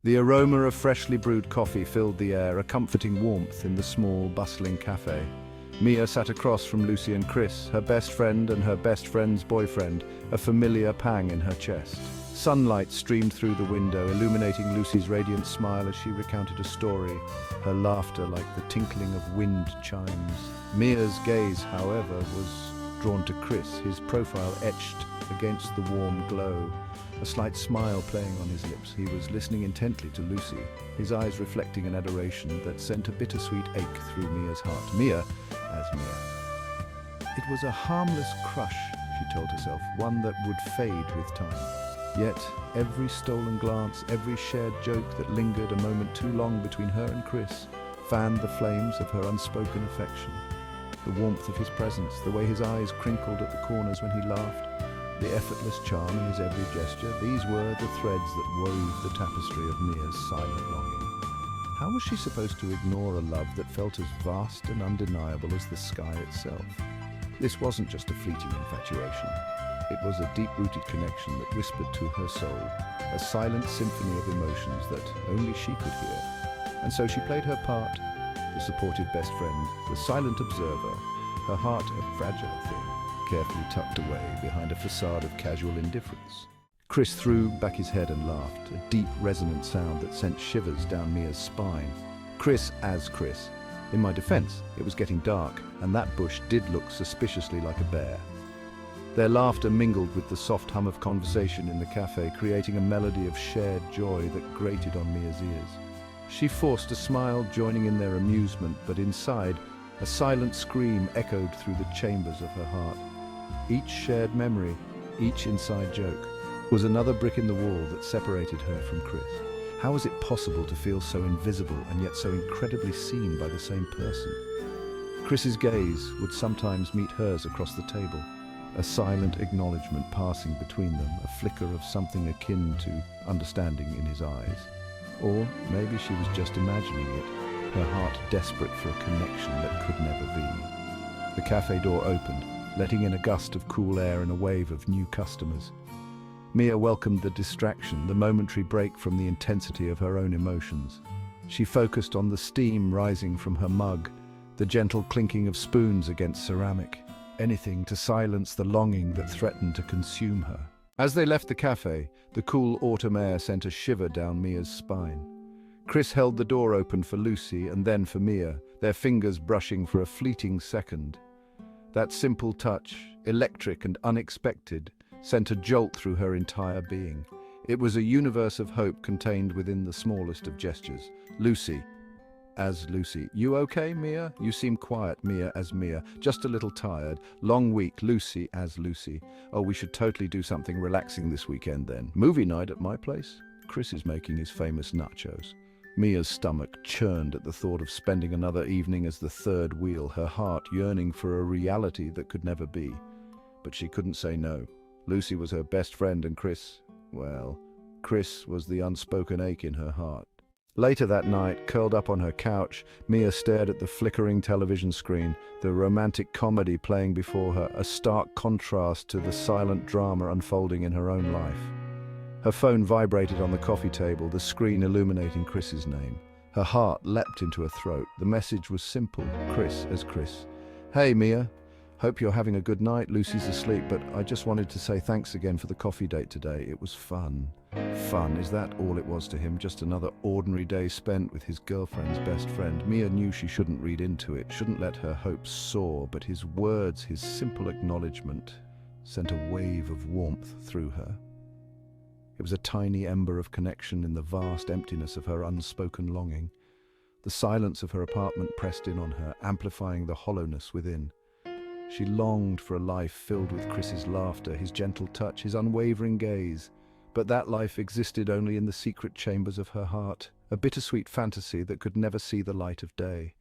The aroma of freshly brewed coffee filled the air, a comforting warmth in the small, bustling cafe. Mia sat across from Lucy and Chris, her best friend and her best friend's boyfriend, a familiar pang in her chest. Sunlight streamed through the window, illuminating Lucy's radiant smile as she recounted a story, her laughter like the tinkling of wind chimes. Mia's gaze, however, was drawn to Chris, his profile etched against the warm glow, a slight smile playing on his lips. He was listening intently to Lucy, his eyes reflecting an adoration that sent a bittersweet ache through Mia's heart. Mia, as Mia. It was a harmless crush, she told herself, one that would fade with time. Yet, every stolen glance, every shared joke that lingered a moment too long between her and Chris, fanned the flames of her unspoken affection. The warmth of his presence, the way his eyes crinkled at the corners when he laughed, the effortless charm in his every gesture, these were the threads that wove the tapestry of Mia's silent longing. How was she supposed to ignore a love that felt as vast and undeniable as the sky itself? This wasn't just a fleeting infatuation. It was a deep-rooted connection that whispered to her soul, a silent symphony of emotions that only she could hear. And so she played her part, the supportive best friend, the silent observer, her heart a fragile thing, carefully tucked away behind a facade of casual indifference. Chris threw back his head and laughed, a deep, resonant sound that sent shivers down Mia's spine. Chris as Chris. In my defense, it was getting dark, and that bush did look suspiciously like a bear. Their laughter mingled with the soft hum of conversation in the cafe, creating a melody of shared joy that grated on Mia's ears. She forced a smile, joining in their amusement, but inside, a silent scream echoed through the chambers of her heart. Each shared memory, each inside joke, was another brick in the wall that separated her from Chris. How was it possible to feel so invisible and yet so incredibly seen by the same person? Chris's gaze would sometimes meet hers across the table, a silent acknowledgement passing between them, a flicker of something akin to understanding in his eyes. Or maybe she was just imagining it, her heart desperate for a connection that could never be. The cafe door opened, letting in a gust of cool air and a wave of new customers. Mia welcomed the distraction, the momentary break from the intensity of her own emotions. She focused on the steam rising from her mug, the gentle clinking of spoons against ceramic, anything to silence the longing that threatened to consume her. As they left the cafe, the cool autumn air sent a shiver down Mia's spine. Chris held the door open for Lucy and then for Mia, their fingers brushing for a fleeting second. That simple touch, electric and unexpected, sent a jolt through her entire being. It was a universe of hope contained within the smallest of gestures. Lucy, as Lucy. You okay, Mia? You seem quiet, Mia as Mia. Just a little tired. Long week, Lucy as Lucy. Oh, we should totally do something relaxing this weekend then. Movie night at my place? Chris is making his famous nachos. Mia's stomach churned at the thought of spending another evening as the third wheel, her heart yearning for a reality that could never be. But she couldn't say no. Lucy was her best friend and Chris, well, Chris was the unspoken ache in her heart. Later that night, curled up on her couch, Mia stared at the flickering television screen, the romantic comedy playing before her, a stark contrast to the silent drama unfolding in her own life. Her phone vibrated on the coffee table, the screen illuminating Chris's name. Her heart leapt into her throat. The message was simple, Chris as Chris. Hey, Mia. Hope you're having a good night. Lucy's asleep, but I just wanted to say thanks again for the coffee date today. It was fun. Fun, is that all it was to him? Just another ordinary day spent with his girlfriend's best friend. Mia knew she shouldn't read into it, shouldn't let her hopes soar, but his words, his simple acknowledgement, sent a wave of warmth through her. It was a tiny ember of connection in the vast emptiness of her unspoken longing. The silence of her apartment pressed in on her, amplifying the hollowness within. She longed for a life filled with Chris's laughter, his gentle touch, his unwavering gaze. But that life existed only in the secret chambers of her heart, a bittersweet fantasy that could never see the light of day.